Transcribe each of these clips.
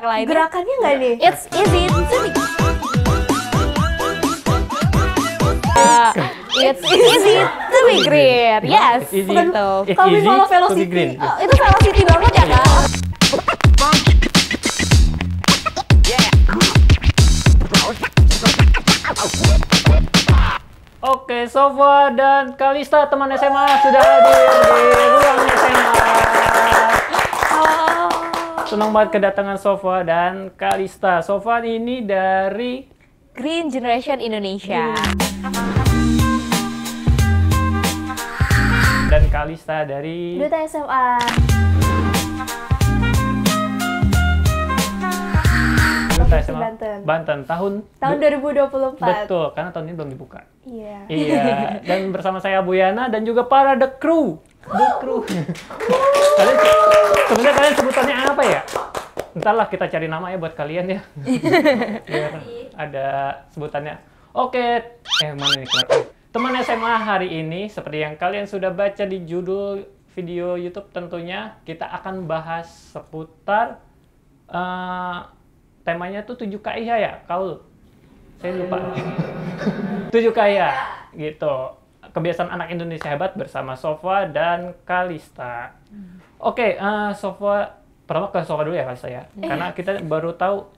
lainnya. Gerakannya nggak nih? It's easy to be. It's easy to be green. Yes, It's easy. gitu. It's Kalau easy malah to be velocity. green. Itu velocity banget ya kak. Oke, Sofa dan Kalista teman SMA sudah hadir di ruang SMA. Senang banget kedatangan Sofa dan Kalista. Sofa ini dari Green Generation Indonesia. dan Kalista dari Duta SMA. Duta Provinsi SMA Banten. Banten tahun Tahun 2024. betul, karena tahun ini belum dibuka. Iya. Iya, dan bersama saya Bu Yana dan juga para The Crew. The Crew. Kalian sebenarnya kalian sebutannya apa ya? Entarlah kita cari nama ya buat kalian ya. Biar ada sebutannya. Oke, mana nih teman SMA hari ini seperti yang kalian sudah baca di judul video YouTube tentunya kita akan bahas seputar temanya tuh 7 KIH ya, Kaul. Saya lupa. 7 KIH gitu. Kebiasaan anak Indonesia hebat bersama Sofa dan Kalista. Oke, Sofa pertama ke Sofa dulu ya Kalista ya. Karena kita baru tahu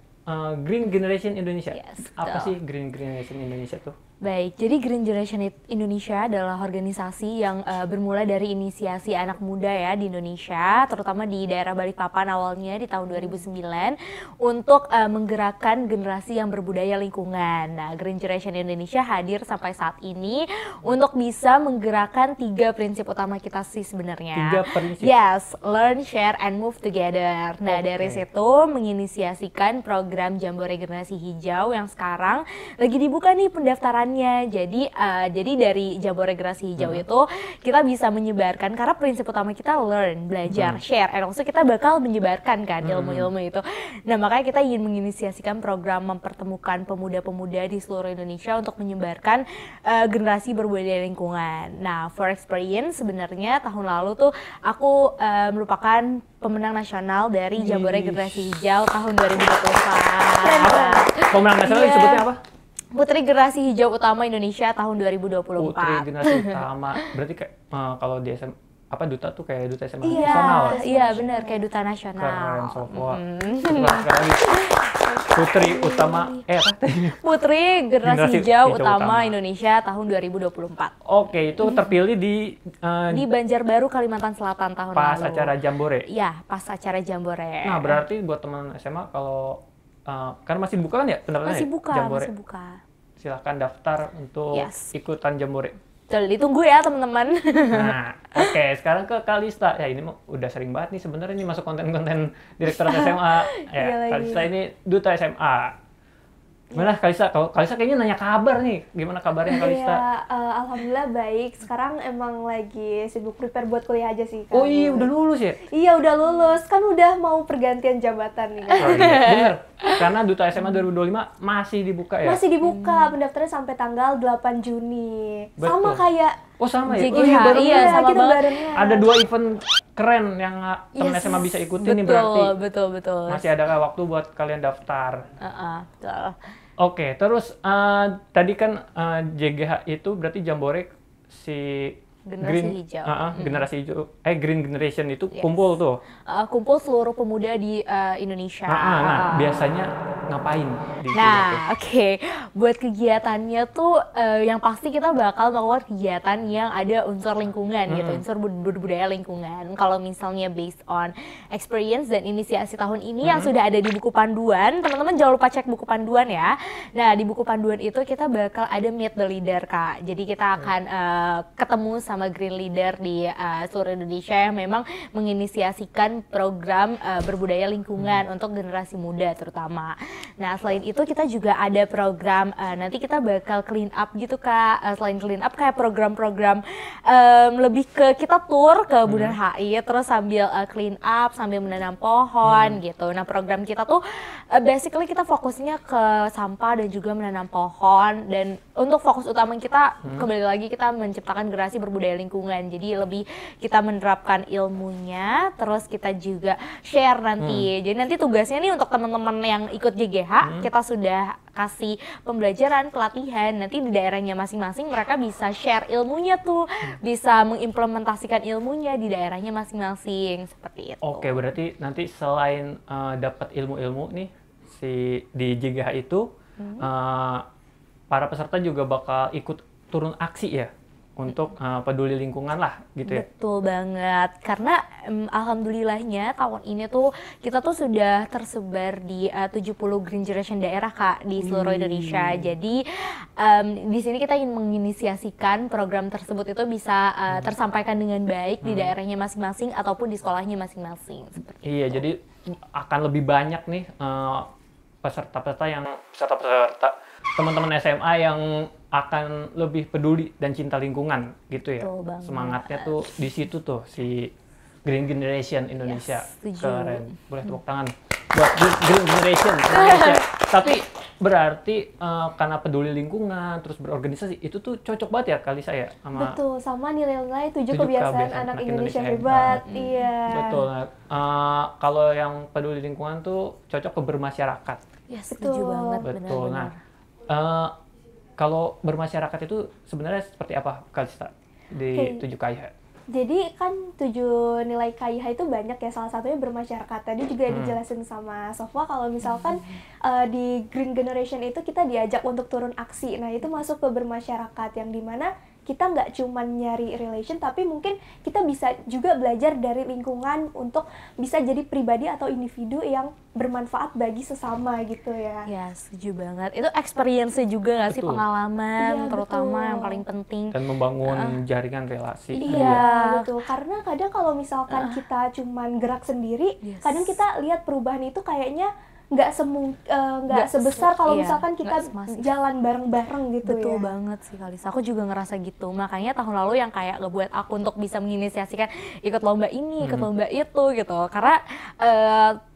Green Generation Indonesia. Yes, Apa betul. sih Green Generation Indonesia tuh? Baik, jadi Green Generation Indonesia adalah organisasi yang bermula dari inisiasi anak muda ya di Indonesia, terutama di daerah Balikpapan awalnya di tahun 2009 untuk menggerakkan generasi yang berbudaya lingkungan. Nah, Green Generation Indonesia hadir sampai saat ini untuk bisa menggerakkan 3 prinsip utama kita sih sebenarnya. 3 prinsip. Yes, learn, share, and move together. Nah, dari Oke. situ menginisiasikan program Jambore Generasi Hijau yang sekarang lagi dibuka nih pendaftarannya. Jadi dari Jambore Generasi Hijau itu kita bisa menyebarkan karena prinsip utama kita learn, belajar, share, and also kita bakal menyebarkan kan ilmu-ilmu itu. Nah, makanya kita ingin menginisiasikan program mempertemukan pemuda-pemuda di seluruh Indonesia untuk menyebarkan generasi berbudaya lingkungan. Nah, for experience sebenarnya tahun lalu tuh aku merupakan pemenang nasional dari Jambore Generasi Hijau tahun 2024. Pemenang nasional Iya. disebutnya apa? Putri Generasi Hijau Utama Indonesia tahun 2024. Putri Generasi Utama. Berarti kayak kalau di SM apa duta tuh kayak duta SMA Iya, nasional. iya benar kayak duta nasional. Keren, Sofa. Sekali lagi. Putri Utama apa? Putri Generasi Generasi Hijau Hijau Utama Utama. Indonesia tahun 2024. Oke, itu terpilih di Di Banjarbaru, Kalimantan Selatan tahun pas lalu. acara Jambore. Iya, pas acara Jambore. Nah, berarti buat teman SMA kalau karena masih dibuka kan ya pendaftarannya? masih ya? buka, Jambore. masih buka. Silakan daftar untuk Yes. ikutan Jambore. Betul, ditunggu ya teman-teman. Nah, oke, sekarang ke Kalista. Ya, ini mah udah sering banget nih sebenarnya nih masuk konten-konten Direktorat SMA. Iya Ya, lagi. Kalista ini duta SMA. Gimana Kalista? Kalau Kalista kayaknya nanya kabar nih. Gimana kabarnya Kalista? Iya, alhamdulillah baik. Sekarang emang lagi sibuk prepare buat kuliah aja sih. Oh Kak. iya, udah lulus ya? Iya, udah lulus. Kan udah mau pergantian jabatan nih. Kak. Oh, iya. Bener. Karena duta SMA 2025 masih dibuka ya? Masih dibuka, pendaftarannya sampai tanggal 8 Juni. Betul. Sama kayak Oh sama ya? JGH, Oh, iya, baru iya, lihat. sama kita banget. barengnya. Ada 2 event keren yang temen Yes. SMA bisa ikutin nih berarti. Betul. Masih ada waktu buat kalian daftar. Betul. Oke, terus tadi kan JGH itu berarti Jambore si Generasi Hijau. Generasi Hijau, Green Generation itu Yes. kumpul tuh. Kumpul seluruh pemuda di Indonesia. Nah, biasanya ngapain di Nah, oke. Buat kegiatannya tuh yang pasti kita bakal melakukan kegiatan yang ada unsur lingkungan gitu, unsur budaya lingkungan. Kalau misalnya based on experience dan inisiasi tahun ini yang sudah ada di buku panduan, teman-teman jangan lupa cek buku panduan ya. Nah, di buku panduan itu kita bakal ada meet the leader, Kak. Jadi kita akan ketemu sama green leader di seluruh Indonesia yang memang menginisiasikan program berbudaya lingkungan untuk generasi muda terutama. Nah, selain itu kita juga ada program nanti kita bakal clean up gitu Kak. Selain clean up kayak program-program lebih ke kita tour ke Bundaran HI terus sambil clean up, sambil menanam pohon gitu. Nah, program kita tuh basically kita fokusnya ke sampah dan juga menanam pohon, dan untuk fokus utama kita kembali lagi kita menciptakan generasi berbudaya lingkungan. Jadi lebih kita menerapkan ilmunya, terus kita juga share nanti. Jadi nanti tugasnya nih untuk teman-teman yang ikut GGH, kita sudah kasih pembelajaran, pelatihan. Nanti di daerahnya masing-masing mereka bisa share ilmunya tuh, bisa mengimplementasikan ilmunya di daerahnya masing-masing seperti itu. Oke, berarti nanti selain dapat ilmu-ilmu nih di GGH itu, para peserta juga bakal ikut turun aksi ya untuk peduli lingkungan lah gitu ya. Betul banget, karena alhamdulillahnya tahun ini tuh kita tuh sudah tersebar di 70 Green Generation daerah Kak di seluruh Indonesia. Jadi di sini kita ingin menginisiasikan program tersebut itu bisa tersampaikan dengan baik di daerahnya masing-masing ataupun di sekolahnya masing-masing. Iya, jadi akan lebih banyak nih peserta-peserta teman-teman SMA yang akan lebih peduli dan cinta lingkungan gitu ya. Semangatnya tuh di situ tuh si Green Generation Indonesia. Keren. Boleh tepuk tangan buat Green Generation Indonesia. Tapi berarti karena peduli lingkungan terus berorganisasi itu tuh cocok banget ya kali saya sama. Betul, sama nilai-nilai 7 kebiasaan anak Indonesia hebat. Iya. Betul. Kalau yang peduli lingkungan tuh cocok ke bermasyarakat. Ya, setuju banget. Betul. Nah, kalau bermasyarakat itu sebenarnya seperti apa Kalista di 7 KIH? Jadi kan 7 nilai KIH itu banyak ya, salah satunya bermasyarakat. Tadi juga dijelasin sama Sofwa kalau misalkan di Green Generation itu kita diajak untuk turun aksi. Nah, itu masuk ke bermasyarakat yang dimana kita nggak cuma nyari relation, tapi mungkin kita bisa juga belajar dari lingkungan untuk bisa jadi pribadi atau individu yang bermanfaat bagi sesama gitu ya. Ya, setuju banget. Itu experience juga nggak sih, pengalaman Iya, terutama betul. yang paling penting. Dan membangun jaringan relasi. Iya, betul. Karena kadang kalau misalkan kita cuman gerak sendiri, kadang kita lihat perubahan itu kayaknya nggak sebesar kalau misalkan kita jalan bareng-bareng gitu. Betul ya. banget sih Kalisa, aku juga ngerasa gitu. Makanya tahun lalu yang kayak ngebuat aku untuk bisa menginisiasikan ikut lomba ini, ikut lomba itu gitu. Karena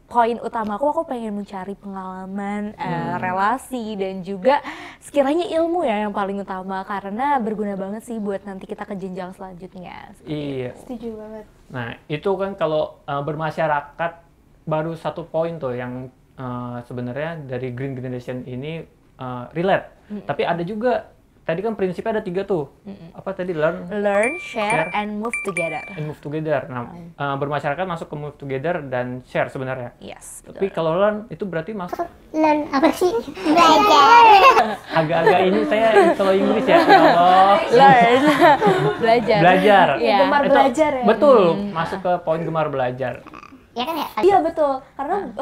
poin utama aku pengen mencari pengalaman, relasi, dan juga sekiranya ilmu ya yang paling utama, karena berguna banget sih buat nanti kita ke jenjang selanjutnya. Iya. Setuju banget. Nah, itu kan kalau bermasyarakat baru satu poin tuh yang sebenarnya dari Green Generation ini relate. Tapi ada juga, tadi kan prinsipnya ada 3 tuh. Apa tadi? Learn, share, and move together. And move together. Nah, bermasyarakat masuk ke move together dan share sebenarnya. Yes, Tapi kalau learn itu berarti masuk Learn apa sih? Belajar. agak-agak ini saya kalau Inggris ya. Ya Allah. Learn, belajar. Iya. Gemar Itu belajar ya. Betul, masuk ke poin gemar belajar. Ya kan ya? Iya betul, karena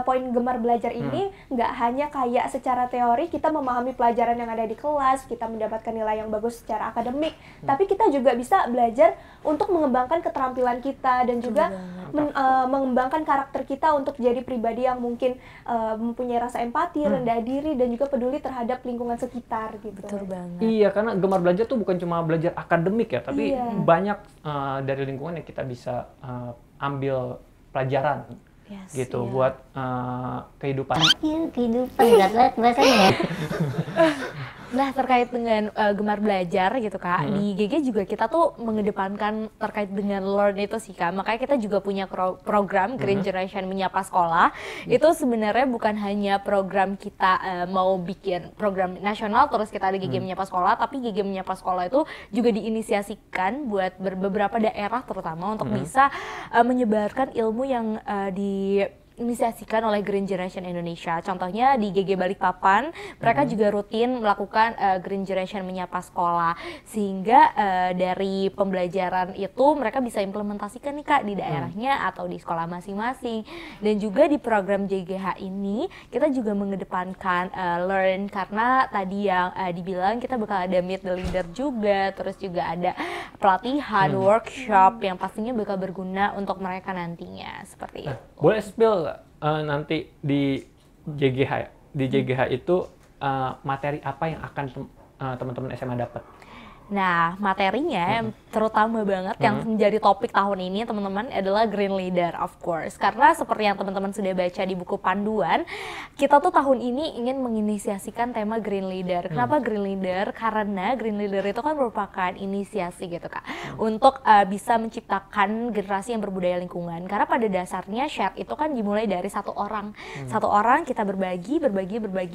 poin gemar belajar ini nggak hanya kayak secara teori kita memahami pelajaran yang ada di kelas, kita mendapatkan nilai yang bagus secara akademik, tapi kita juga bisa belajar untuk mengembangkan keterampilan kita dan juga mengembangkan karakter kita untuk jadi pribadi yang mungkin mempunyai rasa empati, rendah diri, dan juga peduli terhadap lingkungan sekitar gitu. Betul banget. Iya, karena gemar belajar tuh bukan cuma belajar akademik ya, tapi banyak dari lingkungan yang kita bisa ambil pelajaran gitu buat kehidupan. Iya, kehidupan berat banget bahasanya. Nah, terkait dengan gemar belajar gitu Kak, di GG juga kita tuh mengedepankan terkait dengan learn itu sih Kak. Makanya kita juga punya program Green Generation Menyapa Sekolah. Itu sebenarnya bukan hanya program kita mau bikin program nasional terus kita ada GG Menyapa Sekolah, tapi GG Menyapa Sekolah itu juga diinisiasikan buat beberapa daerah terutama untuk bisa menyebarkan ilmu yang diinisiasikan oleh Green Generation Indonesia. Contohnya di GG Balikpapan, mereka juga rutin melakukan Green Generation Menyapa Sekolah, sehingga dari pembelajaran itu mereka bisa implementasikan nih Kak di daerahnya atau di sekolah masing-masing. Dan juga di program JGH ini kita juga mengedepankan learn, karena tadi yang dibilang kita bakal ada meet the leader juga, terus juga ada pelatihan, workshop yang pastinya bakal berguna untuk mereka nantinya seperti itu. Boleh spill nggak nanti di JGH ya. Di JGH itu materi apa yang akan teman-teman SMA dapat? Nah, materinya yang terutama banget yang menjadi topik tahun ini teman-teman adalah Green Leader, of course. Karena seperti yang teman-teman sudah baca di buku panduan, kita tuh tahun ini ingin menginisiasikan tema Green Leader. Kenapa Green Leader? Karena Green Leader itu kan merupakan inisiasi gitu Kak, untuk bisa menciptakan generasi yang berbudaya lingkungan. Karena pada dasarnya share itu kan dimulai dari satu orang. Satu orang kita berbagi,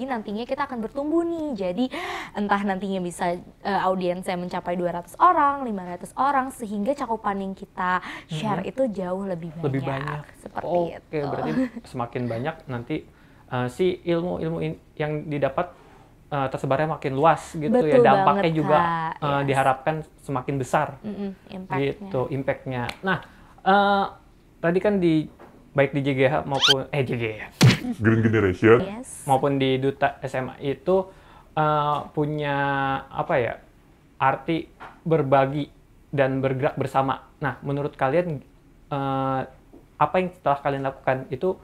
nantinya kita akan bertumbuh nih. Jadi entah nantinya bisa audiensnya mencapai 200 orang, 500 orang, sehingga cakupan yang kita share itu jauh lebih banyak. Seperti Oke, itu. berarti semakin banyak nanti si ilmu-ilmu yang didapat tersebarnya makin luas gitu. Betul ya. Dampaknya banget, juga Kak. Yes. diharapkan semakin besar. Impact-nya. Gitu, impact-nya. Nah, tadi kan baik di JGH maupun JGH Green Generation. Yes. maupun di Duta SMA itu punya apa ya, arti berbagi dan bergerak bersama. Nah, menurut kalian apa yang setelah kalian lakukan itu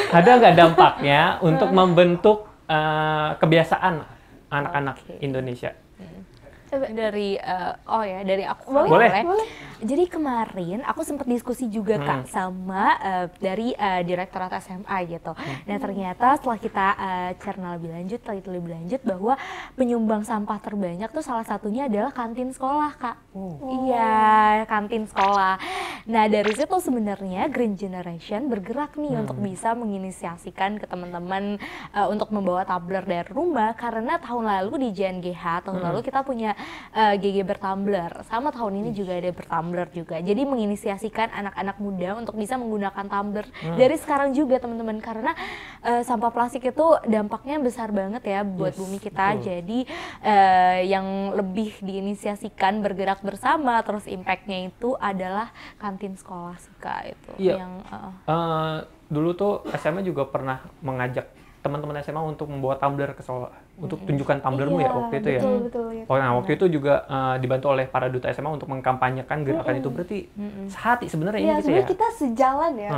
ada nggak dampaknya untuk membentuk kebiasaan anak-anak Indonesia? Dari dari aku Boleh. Jadi kemarin aku sempat diskusi juga Kak sama dari Direktorat SMA gitu. Nah ternyata setelah kita cerna lebih lanjut, teliti lebih lanjut bahwa penyumbang sampah terbanyak tuh salah satunya adalah kantin sekolah Kak. Iya, kantin sekolah. Nah dari situ sebenarnya Green Generation bergerak nih untuk bisa menginisiasikan ke teman-teman untuk membawa tumbler dari rumah, karena tahun lalu di JNGH tahun lalu kita punya GG bertumbler, sama tahun ini juga ada bertumbler juga. Jadi menginisiasikan anak-anak muda untuk bisa menggunakan tumbler dari sekarang juga teman-teman, karena sampah plastik itu dampaknya besar banget ya buat bumi kita. Betul. Jadi yang lebih diinisiasikan bergerak bersama, terus impactnya itu adalah kantin sekolah sih Kak itu. Iya. Yang Dulu tuh SMA juga pernah mengajak teman-teman SMA untuk membawa tumbler ke sekolah, untuk tunjukkan tumblermu ya waktu itu ya. Betul, ya. Nah waktu itu juga dibantu oleh para duta SMA untuk mengkampanyekan gerakan itu. Berarti sehati sebenarnya Iya, ini gitu sebenarnya ya. kita sejalan ya.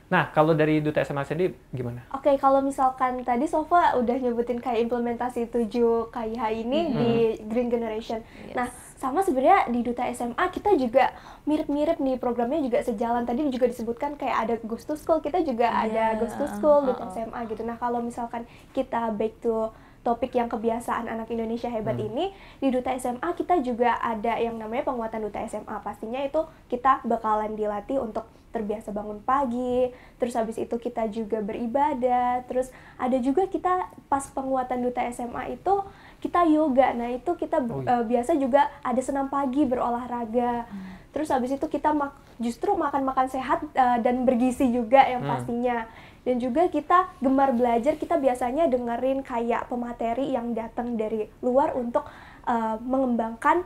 Nah kalau dari duta SMA sendiri gimana? Oke, kalau misalkan tadi Sofa udah nyebutin kayak implementasi 7 KIH ini di Green Generation. Nah, sama sebenarnya di Duta SMA kita juga mirip-mirip nih, programnya juga sejalan. Tadi juga disebutkan kayak ada Ghost to School, kita juga ada Ghost to School Duta SMA gitu. Nah, kalau misalkan kita back to topik yang kebiasaan anak Indonesia hebat ini, di Duta SMA kita juga ada yang namanya penguatan Duta SMA. Pastinya itu kita bakalan dilatih untuk terbiasa bangun pagi, terus habis itu kita juga beribadah, terus ada juga kita pas penguatan Duta SMA itu kita yoga. Nah itu kita biasa juga ada senam pagi, berolahraga, terus habis itu kita justru makan sehat dan bergizi juga yang pastinya. Dan juga kita gemar belajar, kita biasanya dengerin kayak pemateri yang datang dari luar untuk mengembangkan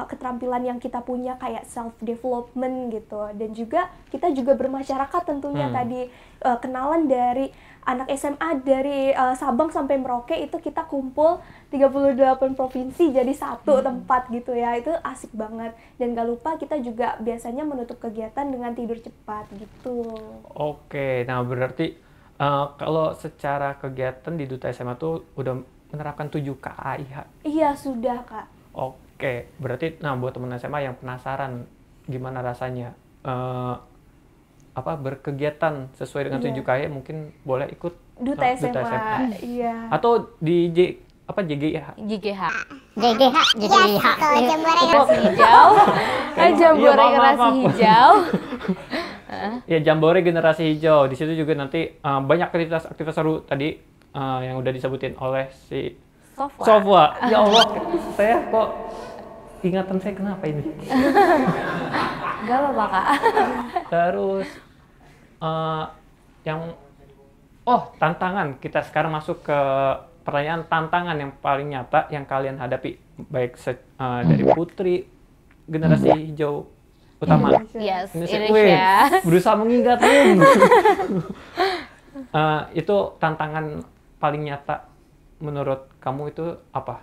keterampilan yang kita punya kayak self development gitu. Dan juga kita juga bermasyarakat tentunya tadi kenalan dari anak SMA dari Sabang sampai Merauke itu kita kumpul 38 provinsi jadi satu tempat gitu ya. Itu asik banget. Dan gak lupa kita juga biasanya menutup kegiatan dengan tidur cepat gitu. Oke, nah berarti kalau secara kegiatan di Duta SMA tuh udah menerapkan 7 KIH. Iya sudah Kak. Oke, berarti nah buat teman SMA yang penasaran gimana rasanya berkegiatan sesuai dengan 7 KIH mungkin boleh ikut Duta SMA. Iya. Atau di JGH. GGH. JGH, JGH. Generasi hijau. Jambore maaf, generasi maaf. hijau. Ya, Jambore Generasi Hijau. Di situ juga nanti banyak aktivitas seru tadi yang udah disebutin oleh si Sofwa. Ya Allah, saya kok ingatan saya kenapa ini? Gak apa-apa Kak. Terus tantangan. Kita sekarang masuk ke pertanyaan tantangan yang paling nyata yang kalian hadapi, baik dari Putri Generasi Hijau Utama. Yes, Ini Indonesia. berusaha mengingat itu tantangan paling nyata menurut kamu itu apa?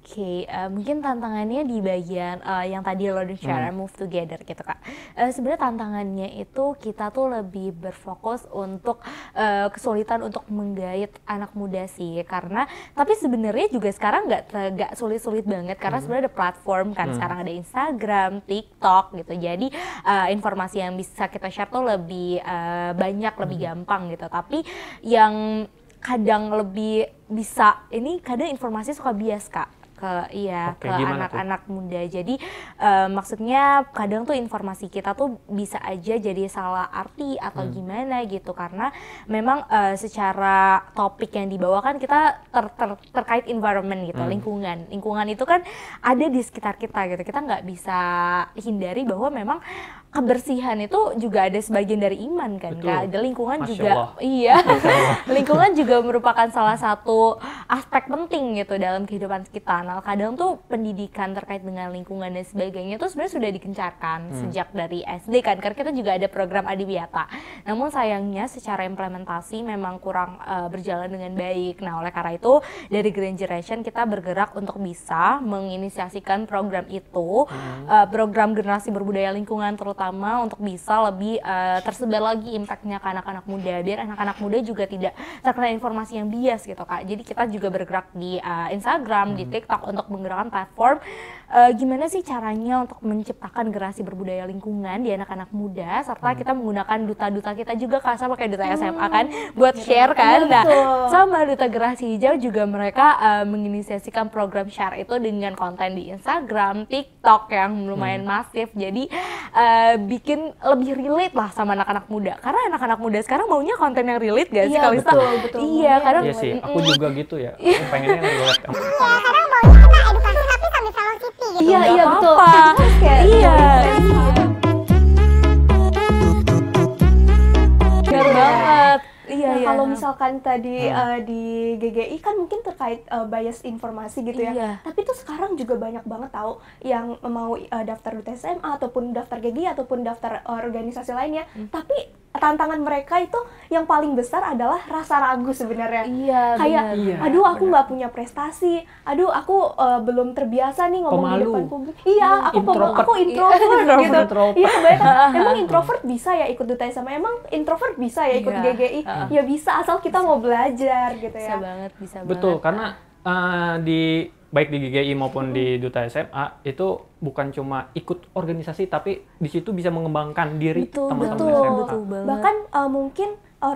Oke, mungkin tantangannya di bagian yang tadi lo udah share, move together gitu Kak. Sebenarnya tantangannya itu kita tuh lebih berfokus untuk kesulitan untuk menggait anak muda sih, karena tapi sebenarnya juga sekarang nggak sulit-sulit banget karena sebenarnya ada platform kan, sekarang ada Instagram, TikTok gitu. Jadi informasi yang bisa kita share tuh lebih banyak, lebih gampang gitu. Tapi yang kadang lebih bisa, ini kadang informasi suka bias Kak ke ke anak-anak muda. Jadi maksudnya kadang tuh informasi kita tuh bisa aja jadi salah arti atau gimana gitu, karena memang secara topik yang dibawakan kita terkait environment gitu, lingkungan itu kan ada di sekitar kita gitu. Kita nggak bisa hindari bahwa memang kebersihan itu juga ada sebagian dari iman kan. Betul. Kak. Ada lingkungan Masya juga Allah. iya lingkungan juga merupakan salah satu aspek penting gitu dalam kehidupan kita. Nah, kadang tuh pendidikan terkait dengan lingkungan dan sebagainya tuh sebenarnya sudah dikencarkan sejak dari SD kan, karena kita juga ada program Adiwiyata. Namun sayangnya secara implementasi memang kurang berjalan dengan baik. Nah, oleh karena itu dari Green Generation kita bergerak untuk bisa menginisiasikan program itu, program generasi berbudaya lingkungan terutama untuk bisa lebih tersebar lagi impactnya ke anak-anak muda, biar anak-anak muda juga tidak terkena informasi yang bias gitu Kak. Jadi kita juga bergerak di Instagram, di TikTok untuk menggerakkan platform gimana sih caranya untuk menciptakan generasi berbudaya lingkungan di anak-anak muda, serta kita menggunakan duta-duta kita juga Kak, sama kayak duta SMA kan buat share kan. Nah, sama duta generasi hijau juga mereka menginisiasikan program share itu dengan konten di Instagram, TikTok yang lumayan masif. Jadi bikin lebih relate lah sama anak-anak muda, karena anak-anak muda sekarang maunya konten yang relate gak sih Kalista? Betul. Iya, karena Iya sih, aku juga gitu ya. Aku pengennya yang relate. Kadang maunya kita edukasi tapi sambil Hello Kitty gitu. Iya betul. apa-apa. Iya. Benar banget. Iya, Kalau misalkan tadi di GGI kan mungkin terkait bias informasi gitu ya. Iya. Tapi tuh sekarang juga banyak banget tahu yang mau daftar duta SMA ataupun daftar GGI ataupun daftar organisasi lainnya. Tapi tantangan mereka itu yang paling besar adalah rasa ragu sebenarnya. Iya, Kayak, benar. aduh aku nggak punya prestasi, aduh aku belum terbiasa nih ngomong di Pemalu. depan publik. Iya, aku Introvert. introvert gitu. Introvert. Iya, kebanyakan emang introvert bisa ya ikut duta SMA, emang introvert bisa ya ikut Iya. GGI. Ya bisa asal kita mau belajar gitu Bisa ya. banget, bisa Betul, banget. karena baik di GGI maupun di Duta SMA itu bukan cuma ikut organisasi, tapi di situ bisa mengembangkan diri Betul, teman-teman betul. SMA. Betul banget. Bahkan mungkin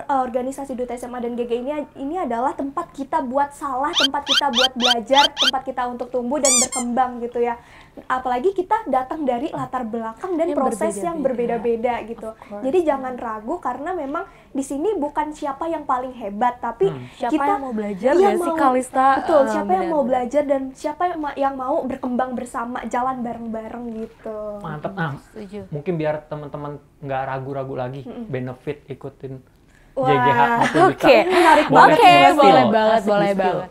organisasi Duta SMA dan GGI ini adalah tempat kita buat salah, tempat kita buat belajar, tempat kita untuk tumbuh dan berkembang gitu ya. Apalagi kita datang dari latar belakang dan Yang proses yang berbeda-beda gitu. Of course. Jadi jangan ragu, karena memang di sini bukan siapa yang paling hebat, tapi Siapa kita yang mau belajar iya, ya sih Kalista? Betul, siapa yang mau Benar-benar. belajar dan siapa yang mau berkembang bersama, jalan bareng-bareng gitu. Mantap. Nah, Setuju. mungkin biar teman-teman nggak ragu-ragu lagi benefit ikutin Wah, JGH maupun Duta. Oke, menarik Boleh banget Oke, nih, di-spill. boleh banget, Asik boleh di-spill. banget.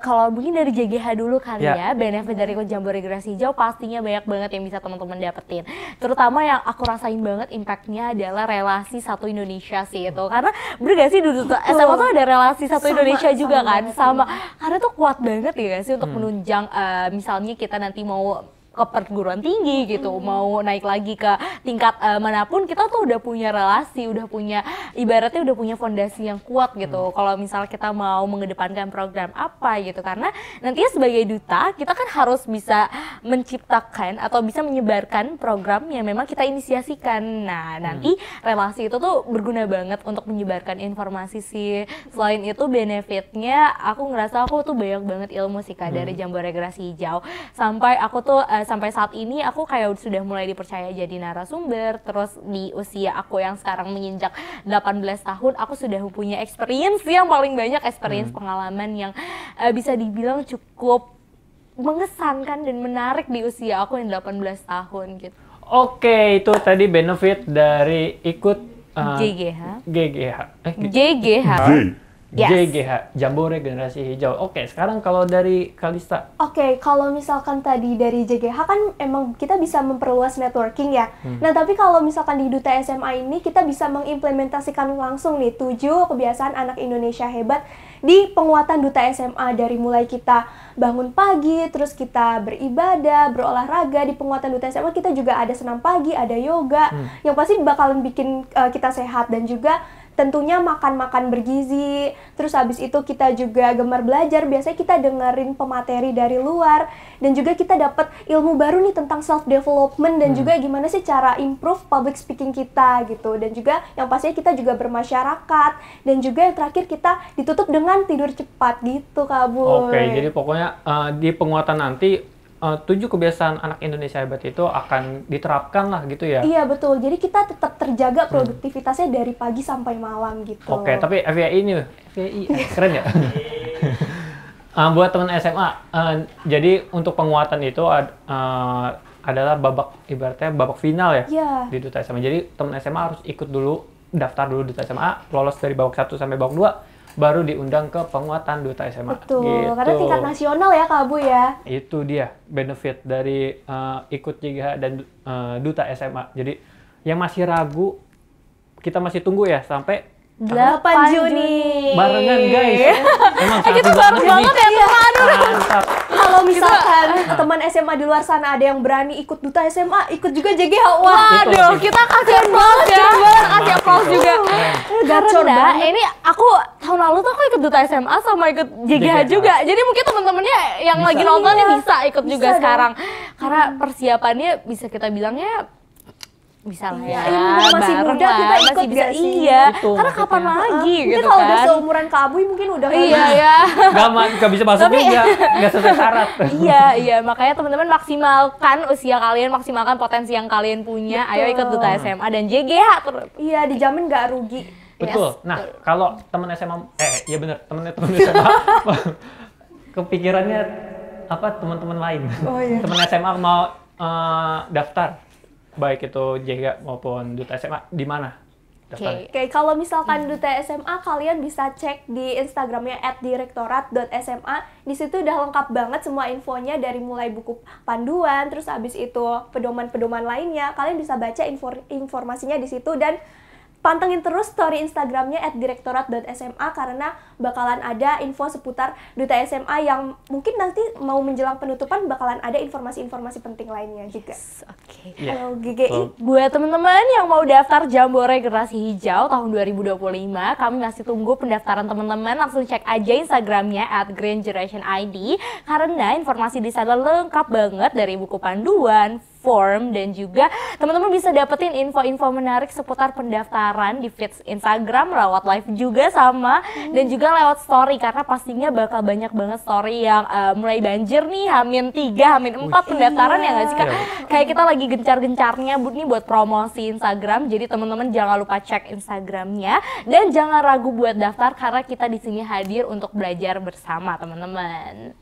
Kalau mungkin dari JGH dulu kali Ya. ya, benefit dari ikut Jambore Generasi Hijau pastinya banyak banget yang bisa teman-teman dapetin. Terutama yang aku rasain banget impactnya adalah relasi satu Indonesia sih itu. Karena bener gak sih dulu tuh SMA tuh ada relasi satu Sama, Indonesia juga sama kan, banget, sama. Karena tuh kuat banget ya gak sih untuk menunjang misalnya kita nanti mau ke perguruan tinggi gitu, mau naik lagi ke tingkat manapun, kita tuh udah punya relasi, udah punya, ibaratnya udah punya fondasi yang kuat gitu. Kalau misal kita mau mengedepankan program apa gitu, karena nantinya sebagai duta kita kan harus bisa menciptakan atau bisa menyebarkan program yang memang kita inisiasikan. Nah, nanti relasi itu tuh berguna banget untuk menyebarkan informasi sih. Selain itu benefitnya, aku ngerasa aku tuh banyak banget ilmu sih Kak dari Jambore Generasi Hijau. Sampai aku tuh sampai saat ini aku kayak sudah mulai dipercaya jadi narasumber. Terus di usia aku yang sekarang menginjak 18 tahun, aku sudah punya experience yang paling banyak, experience pengalaman yang bisa dibilang cukup mengesankan dan menarik di usia aku yang 18 tahun gitu. Oke, itu tadi benefit dari ikut JGH. GGH. JGH. Yes. JGH, Jambore Generasi Hijau. Oke, sekarang kalau dari Kalista. Oke, kalau misalkan tadi dari JGH kan emang kita bisa memperluas networking ya. Nah, tapi kalau misalkan di Duta SMA ini kita bisa mengimplementasikan langsung nih 7 kebiasaan anak Indonesia hebat di penguatan Duta SMA, dari mulai kita bangun pagi, terus kita beribadah, berolahraga. Di penguatan Duta SMA kita juga ada senam pagi, ada yoga, yang pasti bakalan bikin kita sehat, dan juga tentunya makan-makan bergizi. Terus habis itu kita juga gemar belajar, biasanya kita dengerin pemateri dari luar, dan juga kita dapat ilmu baru nih tentang self development, dan juga gimana sih cara improve public speaking kita gitu. Dan juga yang pastinya kita juga bermasyarakat, dan juga yang terakhir kita ditutup dengan tidur cepat gitu Kak Boy. Oke, jadi pokoknya di penguatan nanti 7 kebiasaan anak Indonesia hebat itu akan diterapkan lah gitu ya. Iya betul, jadi kita tetap terjaga produktivitasnya dari pagi sampai malam gitu. Oke, tapi FYI ini, FYI keren ya. Buat teman SMA, jadi untuk penguatan itu adalah ibaratnya babak final ya Iya. di Duta SMA. Jadi teman SMA harus ikut dulu, daftar dulu Duta SMA, lolos dari babak 1 sampai babak 2, baru diundang ke penguatan Duta SMA. Betul, gitu. karena tingkat nasional ya Kak Bu ya. Itu dia benefit dari ikut JGH dan Duta SMA. Jadi yang masih ragu, kita masih tunggu ya sampai 8 Juni. barengan guys. Emang Kita seru bareng banget ya teman. Mantap. Kalau misalkan teman SMA di luar sana ada yang berani ikut Duta SMA, ikut juga JGH. Wah, Waduh, kita kasih applause ya. Kasih applause juga. Gacor Karena banget. ini aku tahun lalu tuh aku ikut Duta SMA sama ikut JGH juga. Jadi mungkin teman-temannya yang Bisa. lagi nonton nih bisa ikut juga Bisa sekarang. Karena persiapannya bisa kita bilangnya bisa lah ya. Mumpung masih bareng muda lah, kita ikut masih bisa. gak sih? Iya. Itu Karena maksudnya. kapan lagi Mungkin gitu kalau udah kan. seumuran Kak Abu mungkin udah Iya ya. Gak bisa masuk juga, gak sesuai syarat. Iya, makanya teman-teman maksimalkan usia kalian, maksimalkan potensi yang kalian punya. Ayo ikut Duta SMA dan JGH terus. Iya, dijamin nggak rugi. Betul. Yes, Nah, kalau teman SMA, iya bener, teman SMA kepikirannya apa teman-teman lain. Oh, iya. Teman SMA mau daftar, baik itu JGH maupun Duta SMA, di mana daftarnya? Oke, kalau misalkan Duta SMA, kalian bisa cek di Instagramnya @direktorat.sma. Di situ udah lengkap banget semua infonya, dari mulai buku panduan, terus habis itu pedoman-pedoman lainnya. Kalian bisa baca informasinya di situ, dan pantengin terus story Instagramnya @direktorat.sma, karena bakalan ada info seputar Duta SMA yang mungkin nanti mau menjelang penutupan bakalan ada informasi-informasi penting lainnya juga. Oke. Iya. Halo GGI. Buat teman-teman yang mau daftar Jambore Generasi Hijau tahun 2025, kami masih tunggu pendaftaran teman-teman. Langsung cek aja Instagramnya @greengenerationid, karena informasi di sana lengkap banget, dari buku panduan, form, dan juga teman-teman bisa dapetin info-info menarik seputar pendaftaran di feeds Instagram, lewat live juga sama, dan juga lewat story, karena pastinya bakal banyak banget story yang mulai banjir nih, H-3, H-4 pendaftaran ya nggak sih Kak? Iya. Kayak kita lagi gencar-gencarnya nih buat promosi Instagram, jadi teman-teman jangan lupa cek Instagramnya, dan jangan ragu buat daftar, karena kita di sini hadir untuk belajar bersama teman-teman.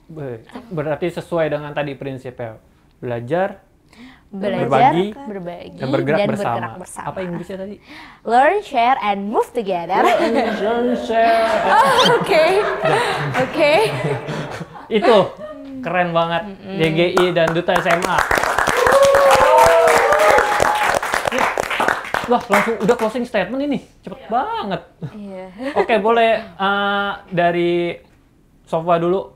Berarti sesuai dengan tadi prinsipnya, belajar, Berbagi, dan bergerak bersama. bergerak bersama. Apa Inggrisnya tadi? Learn, share, and move together. Oke, oke. Itu keren banget, JGI dan Duta SMA. Wah, langsung udah closing statement ini, cepet banget. Iya. Oke, boleh dari Sofa dulu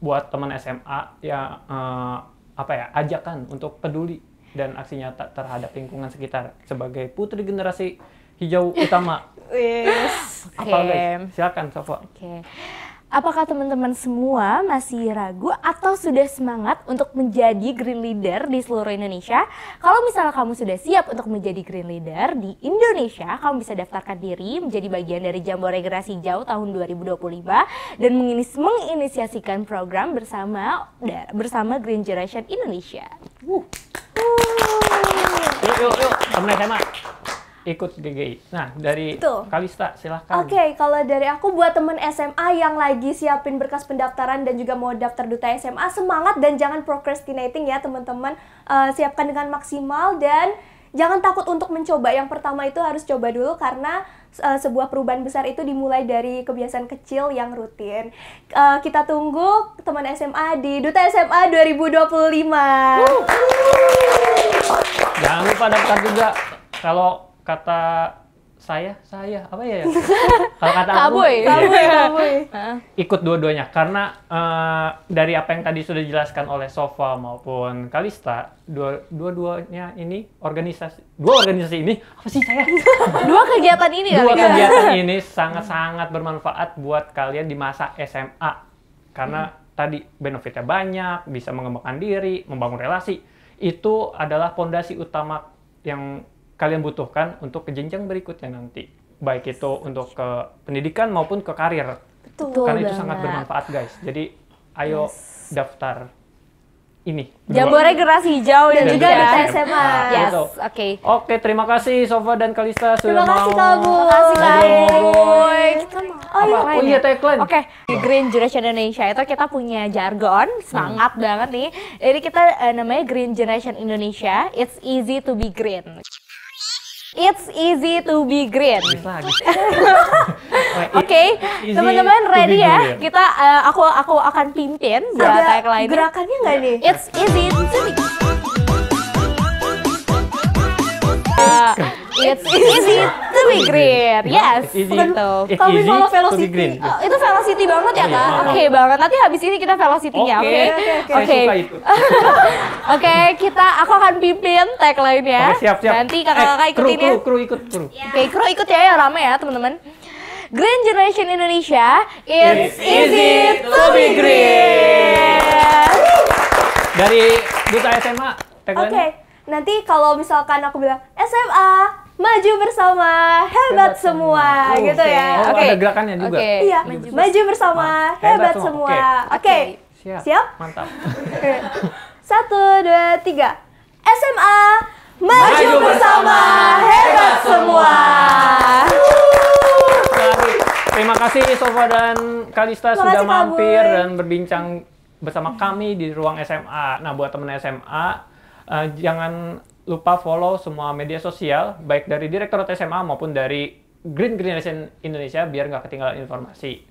buat teman SMA yang ajakan untuk peduli dan aksi nyata terhadap lingkungan sekitar sebagai putri generasi hijau utama. Yes. Apa guys? Silakan Sofa. Oke. Apakah teman-teman semua masih ragu atau sudah semangat untuk menjadi green leader di seluruh Indonesia? Kalau misalnya kamu sudah siap untuk menjadi green leader di Indonesia, kamu bisa daftarkan diri menjadi bagian dari Jambore Generasi Hijau tahun 2025 dan menginisiasikan program bersama Green Generation Indonesia. Yuk, teman SMA. Ikut GGI. Nah, dari Betul. Kalista, silahkan. Oke, kalau dari aku buat temen SMA yang lagi siapin berkas pendaftaran dan juga mau daftar Duta SMA, semangat dan jangan procrastinating ya teman-teman. Siapkan dengan maksimal, dan jangan takut untuk mencoba. Yang pertama itu harus coba dulu karena sebuah perubahan besar itu dimulai dari kebiasaan kecil yang rutin. Kita tunggu teman SMA di Duta SMA 2025. Jangan lupa daftar juga. Kalau kata saya apa ya? Kalau kata aku, ikut dua-duanya karena dari apa yang tadi sudah dijelaskan oleh Sofa maupun Kalista, dua-duanya ini dua organisasi ini apa sih saya? Dua kegiatan ini Dua kali ya? kegiatan ini sangat-sangat bermanfaat buat kalian di masa SMA karena tadi benefitnya banyak, bisa mengembangkan diri, membangun relasi. Itu adalah fondasi utama yang kalian butuhkan untuk ke jenjang berikutnya nanti, baik itu untuk ke pendidikan maupun ke karir. Betul Karena itu banget. sangat bermanfaat guys. Jadi ayo daftar ini. Jambore Generasi Hijau Dan juga Duta Duta SMA. SMA. Yes, Betul. oke. Oke, terima kasih Sofa dan Kalista sudah Terima kasih, mau Kak Bu. Terima kasih Kak ngobrol-ngobrol. Boy. Kita mau Oh iya, tagline. Oke, di Green Generation Indonesia itu kita punya jargon, semangat banget nih. Jadi kita namanya Green Generation Indonesia, it's easy to be green. It's easy to be green. Bisa lagi. Oke, Easy teman-teman to be ready ya? green. Kita aku akan pimpin buat Ada tagline. gerakannya nggak nih? It's easy to be It's easy to be green. Yes, It's easy. gitu. It's Kami easy malah to be velocity. green. Itu velocity banget ya Oh, iya, Kak? maaf. Oke banget. Nanti habis ini kita velocity-nya, oke? Saya Oke. suka itu. Oke, aku akan pimpin tagline-nya. Oke, siap. Nanti kakak-kakak ikutin ya. Kru ikut. Oke, kru ikut ya, yang rame ya teman-teman. Green Generation Indonesia, it's easy to be green. Dari Duta SMA, tagline. Oke, nanti kalau misalkan aku bilang SMA maju bersama hebat semua, Oh, gitu ya. Oh, Oke. ada gerakannya juga. Oke. Iya, maju bersama hebat semua. Oke, Siap. siap? Mantap. 1, 2, 3. SMA maju bersama hebat semua. Terima kasih Sofa dan Kalista Terima sudah kasih, Kak mampir Boy. dan berbincang bersama kami di ruang SMA. Nah, buat teman SMA, jangan lupa follow semua media sosial, baik dari Direktorat SMA maupun dari Green Generation Indonesia, biar nggak ketinggalan informasi.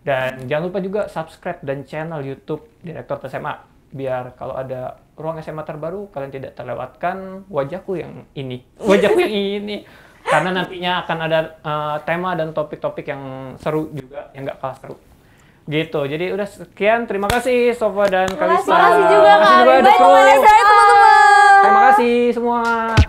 Dan jangan lupa juga subscribe dan channel YouTube Direktorat SMA, biar kalau ada ruang SMA terbaru, kalian tidak terlewatkan wajahku yang ini. Karena nantinya akan ada tema dan topik-topik yang seru juga, yang nggak kalah seru. Gitu, jadi udah sekian. Terima kasih Sofa dan Kalista. Terima kasih juga Kak. Terima kasih juga Bye The Crew. teman-teman. Terima kasih semua.